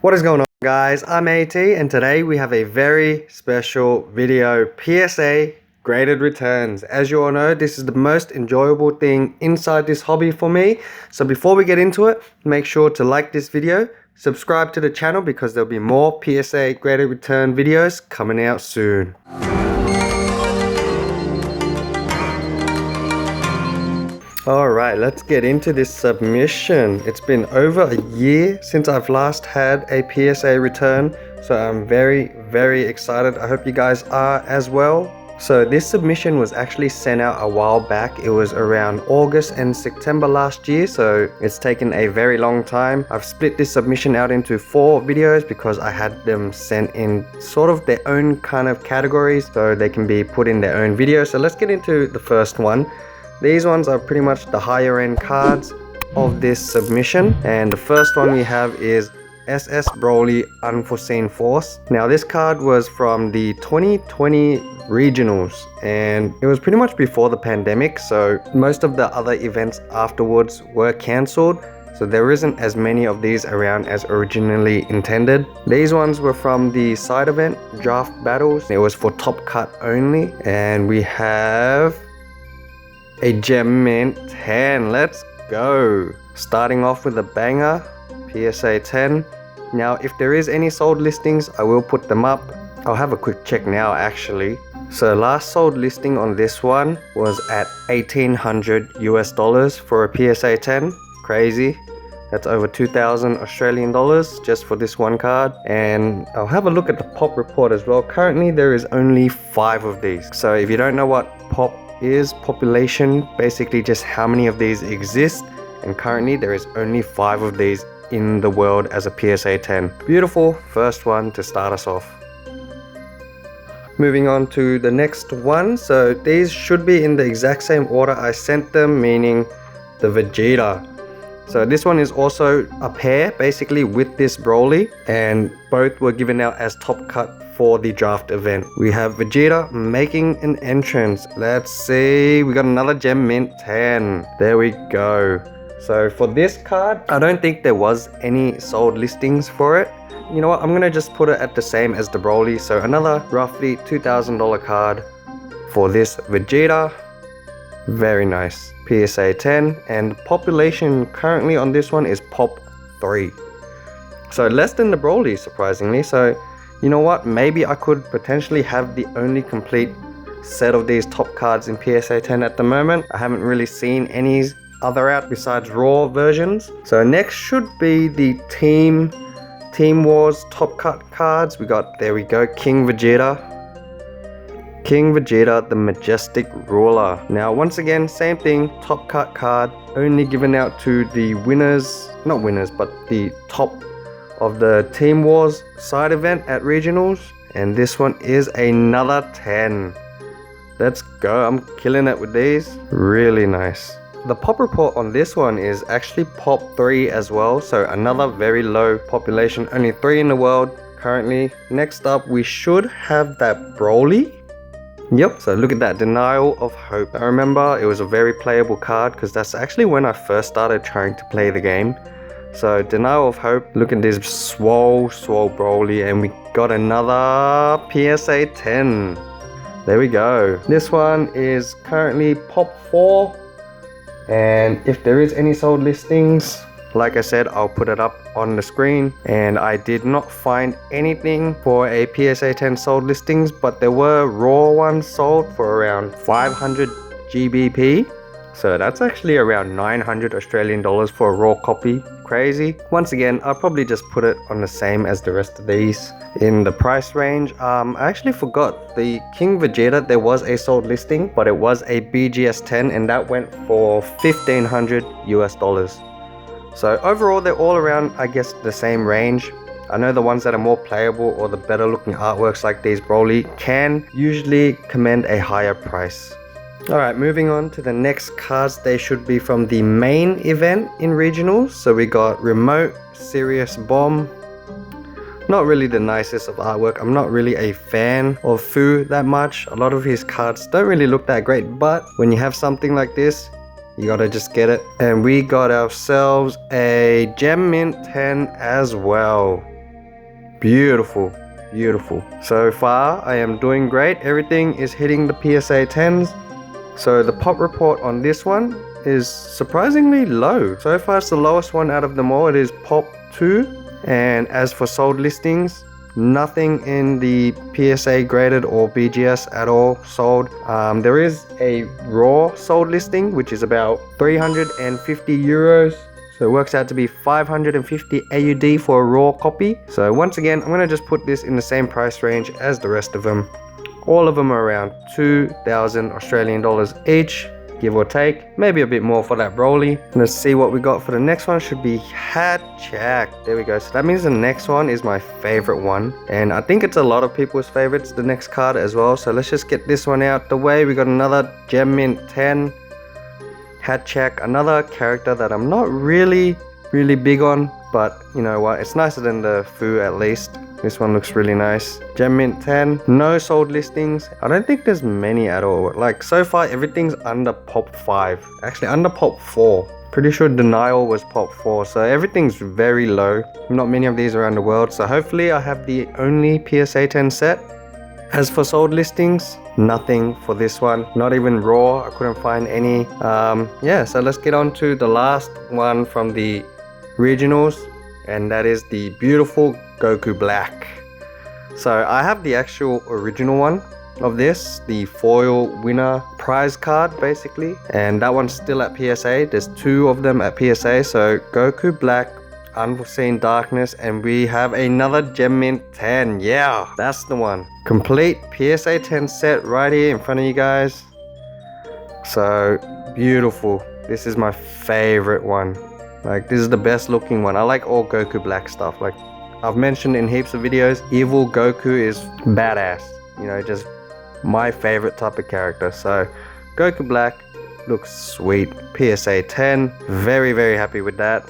What is going on, guys? I'm AT, and today we have a very special video, PSA graded returns. As you all know, this is the most enjoyable thing inside this hobby for me. So before we get into it, make sure to like this video, subscribe to the channel because there'll be more PSA graded return videos coming out soon. Alright, let's get into this submission. It's been over a year since I've last had a PSA return, so I'm very excited. I hope you guys are as well. So this submission was actually sent out a while back. It was around August and September last year, so it's taken a very long time. I've split this submission out into 4 videos because I had them sent in sort of their own kind of categories so they can be put in their own video. So let's get into the first one. These ones are pretty much the higher end cards of this submission, and the first one we have is SS Broly Unforeseen Force. Now this card was from the 2020 regionals, and it was pretty much before the pandemic, so most of the other events afterwards were cancelled, so there isn't as many of these around as originally intended. These ones were from the side event draft battles. It was for top cut only, and we have a gem mint 10. Let's go. Starting off with a banger, PSA 10. Now if there is any sold listings, I will put them up. I'll have a quick check now actually. So last sold listing on this one was at $1,800 US for a PSA 10. Crazy. That's over 2,000 Australian dollars just for this one card. And I'll have a look at the pop report as well. Currently there is only 5 of these. So if you don't know what pop is, population, basically just how many of these exist, and currently there is only 5 of these in the world as a PSA 10. Beautiful first one to start us off. Moving on to the next one. So these should be in the exact same order I sent them, meaning the Vegeta. So this one is also a pair basically with this Broly, and both were given out as top cut for the draft event. We have Vegeta making an entrance. Let's see, we got another gem mint 10. There we go. So for this card, I don't think there was any sold listings for it. You know what, I'm gonna just put it at the same as the Broly. So another roughly $2,000 card for this Vegeta. Very nice. PSA 10, and population currently on this one is pop 3. So less than the Broly, surprisingly. So you know what, maybe I could potentially have the only complete set of these top cards in PSA 10 at the moment. I haven't really seen any other out besides raw versions. So next should be the Team Wars top cut cards. We got, there we go, King Vegeta, the Majestic Ruler. Now once again, same thing, top cut card, only given out to the winners, not winners, but the top of the Team Wars side event at regionals, and this one is another 10. Let's go. I'm killing it with these. Really nice. The pop report on this one is actually pop 3 as well, so another very low population, only 3 in the world currently. Next up we should have that Broly. Yep, so look at that, Denial of Hope. I remember it was a very playable card because that's actually when I first started trying to play the game. So Denial of Hope, look at this swole Broly, and we got another PSA 10. There we go. This one is currently pop 4, and if there is any sold listings, like I said, I'll put it up on the screen. And I did not find anything for a PSA 10 sold listings, but there were raw ones sold for around 500 GBP. So that's actually around 900 Australian dollars for a raw copy. Crazy. Once again, I'll probably just put it on the same as the rest of these in the price range. I actually forgot the King Vegeta, there was a sold listing, but it was a BGS 10, and that went for $1,500 US. So overall, they're all around, I guess, the same range. I know the ones that are more playable or the better looking artworks like these Broly can usually command a higher price. Alright, moving on to the next cards. They should be from the main event in regionals. So we got Remote, Serious Bomb. Not really the nicest of artwork. I'm not really a fan of Fu that much. A lot of his cards don't really look that great, but when you have something like this, you gotta just get it. And we got ourselves a Gem Mint 10 as well. Beautiful, beautiful. So far, I am doing great. Everything is hitting the PSA 10s. So the pop report on this one is surprisingly low. So far, it's the lowest one out of them all. It is pop 2. And as for sold listings, nothing in the PSA graded or BGS at all sold. There is a raw sold listing, which is about 350 euros. So it works out to be 550 AUD for a raw copy. So once again, I'm going to just put this in the same price range as the rest of them. All of them are around 2,000 Australian dollars each, give or take, maybe a bit more for that Broly. Let's see what we got for the next one. Should be Hatchak. There we go. So that means the next one is my favorite one, and I think it's a lot of people's favorites, the next card as well. So let's just get this one out the way. We got another Gem Mint 10 Hatchak, another character that I'm not really big on, but you know what, it's nicer than the Fu at least. This one looks really nice. Gem Mint 10, no sold listings. I don't think there's many at all. Like so far everything's under pop 5, actually under pop 4. Pretty sure Denial was pop 4, so everything's very low. Not many of these around the world, so hopefully I have the only PSA 10 set. As for sold listings, nothing for this one, not even raw. I couldn't find any. Yeah, so let's get on to the last one from the regionals, and that is the beautiful Goku Black. So I have the actual original one of this, the foil winner prize card basically, and that one's still at PSA. There's 2 of them at PSA. So Goku Black, Unforeseen Darkness, and we have another Gem Mint 10. Yeah, that's the one. Complete PSA 10 set right here in front of you guys. So beautiful. This is my favorite one. Like, this is the best looking one. I like all Goku Black stuff. Like I've mentioned in heaps of videos, evil Goku is badass. You know, just my favorite type of character. So Goku Black looks sweet. PSA 10. Very happy with that.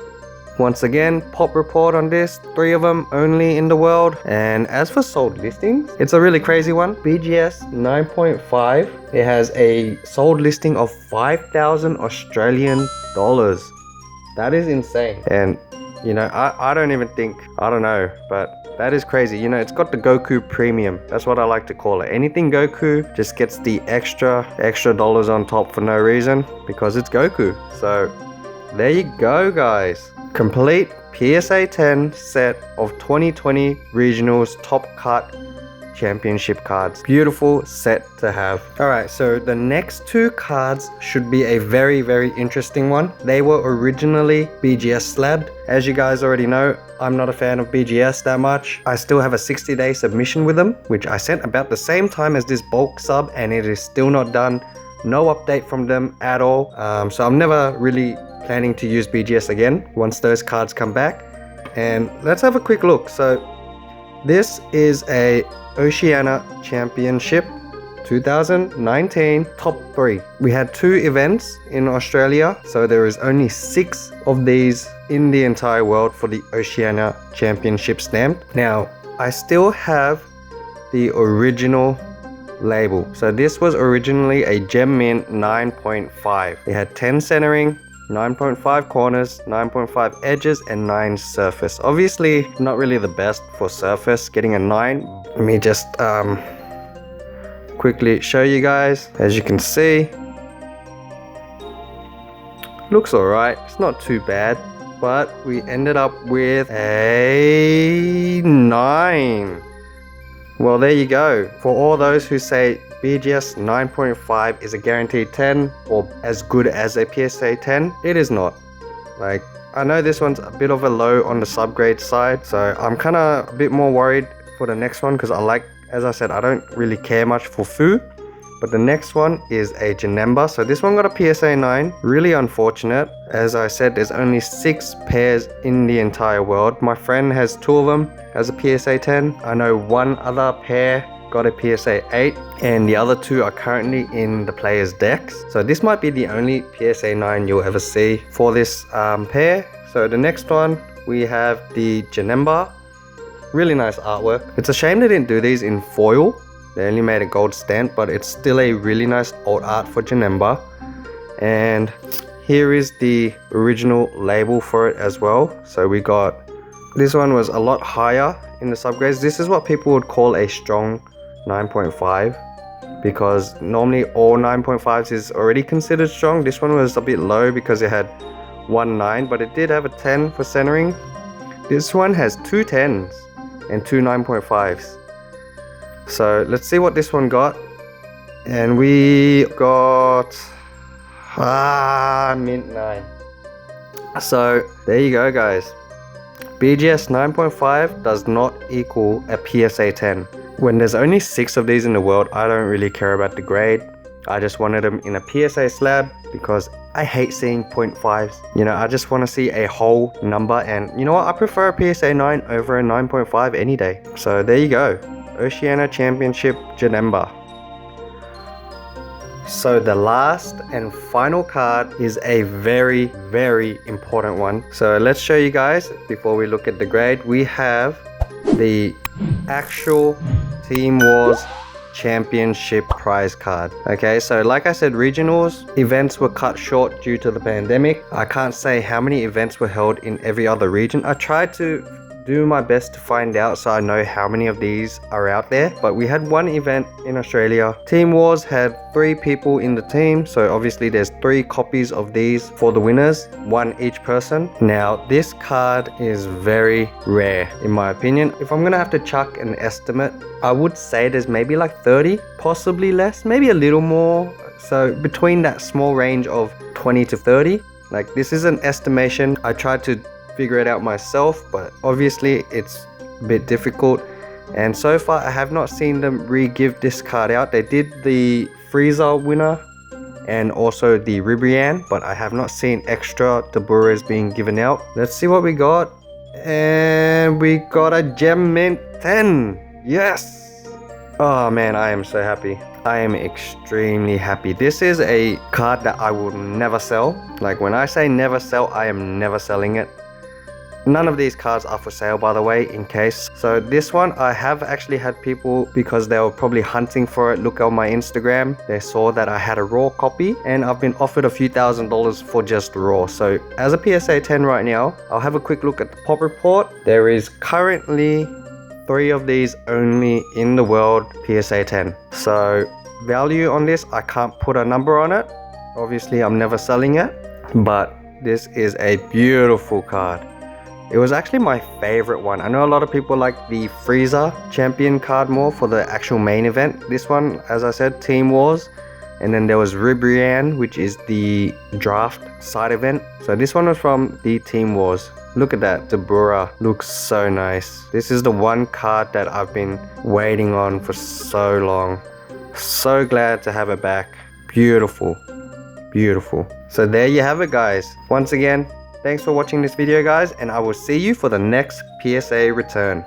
Once again, pop report on this, 3 of them only in the world. And as for sold listings, it's a really crazy one. BGS 9.5, it has a sold listing of 5,000 Australian dollars. That is insane. And you know, I don't even think, I don't know, but that is crazy. You know, it's got the Goku premium. That's what I like to call it. Anything Goku just gets the extra dollars on top for no reason, because it's Goku. So there you go, guys. Complete PSA 10 set of 2020 Regionals Top Cut Championship cards. Beautiful set to have. Alright, so the next 2 cards should be a very interesting one. They were originally BGS slabbed. As you guys already know, I'm not a fan of BGS that much. I still have a 60-day submission with them, which I sent about the same time as this bulk sub, and it is still not done. No update from them at all. So I'm never really planning to use BGS again once those cards come back. And let's have a quick look. So this is a Oceania Championship 2019 top 3. We had 2 events in Australia, so there is only 6 of these in the entire world for the Oceania Championship stamp. Now I still have the original label. So this was originally a Gem Mint 9.5. It had 10 centering, 9.5 corners, 9.5 edges, and 9 surface. Obviously not really the best for surface, getting a 9. Let me just quickly show you guys. As you can see, looks alright, it's not too bad, but we ended up with a 9. Well, there you go. For all those who say BGS 9.5 is a guaranteed 10 or as good as a PSA 10, it is not. Like, I know this one's a bit of a low on the subgrade side, so I'm kind of a bit more worried for the next one, because I like, as I said, I don't really care much for Fu. But the next one is a Janemba. So this one got a PSA 9. Really unfortunate. As I said, there's only 6 pairs in the entire world. My friend has 2 of them as a PSA 10. I know 1 other pair got a PSA 8, and the other 2 are currently in the players' decks. So this might be the only PSA 9 you'll ever see for this pair. So the next one, we have the Janemba. Really nice artwork. It's a shame they didn't do these in foil. They only made a gold stamp, but it's still a really nice old art for Janemba. And here is the original label for it as well. So we got This one was a lot higher in the subgrades. This is what people would call a strong 9.5, because normally all 9.5s is already considered strong. This one was a bit low because it had 1 9, but it did have a 10 for centering. This one has 2 10s and 2 9.5s. So let's see what this one got. And we got mint 9. So there you go, guys. BGS 9.5 does not equal a PSA 10. When there's only 6 of these in the world, I don't really care about the grade. I just wanted them in a PSA slab because I hate seeing 0.5s. You know, I just want to see a whole number, and you know what? I prefer a PSA 9 over a 9.5 any day. So there you go. Oceania Championship Janemba. So the last and final card is a very, very important one. So let's show you guys before we look at the grade. We have the actual Team Wars Championship prize card. Okay, so like I said, regionals events were cut short due to the pandemic. I can't say how many events were held in every other region. I tried to do my best to find out so I know how many of these are out there, but we had one event in Australia. Team Wars had 3 people in the team, so obviously there's 3 copies of these for the winners, 1 each person. Now this card is very rare in my opinion. If I'm gonna have to chuck an estimate, I would say there's maybe like 30, possibly less, maybe a little more. So between that small range of 20 to 30. Like, this is an estimation. I tried to figure it out myself, but obviously it's a bit difficult, and so far I have not seen them re-give this card out. They did the Frieza winner and also the Ribrianne, but I have not seen extra Daburas being given out. Let's see what we got, and we got a Gem Mint 10. Yes! Oh man, I am so happy. I am extremely happy. This is a card that I will never sell. Like, when I say never sell, I am never selling it. None of these cards are for sale, by the way, in case. So this one, I have actually had people, because they were probably hunting for it, look on my Instagram. They saw that I had a raw copy, and I've been offered a few $1,000s for just raw. So as a PSA 10 right now, I'll have a quick look at the pop report. There is currently 3 of these only in the world PSA 10. So value on this, I can't put a number on it. Obviously, I'm never selling it, but this is a beautiful card. It was actually my favorite one. I know a lot of people like the Frieza champion card more for the actual main event. This one, as I said, Team Wars. And then there was Ribrianne, which is the draft side event. So this one was from the Team Wars. Look at that, Dabura looks so nice. This is the one card that I've been waiting on for so long. So glad to have it back. Beautiful, beautiful. So there you have it, guys. Once again, thanks for watching this video, guys, and I will see you for the next PSA return.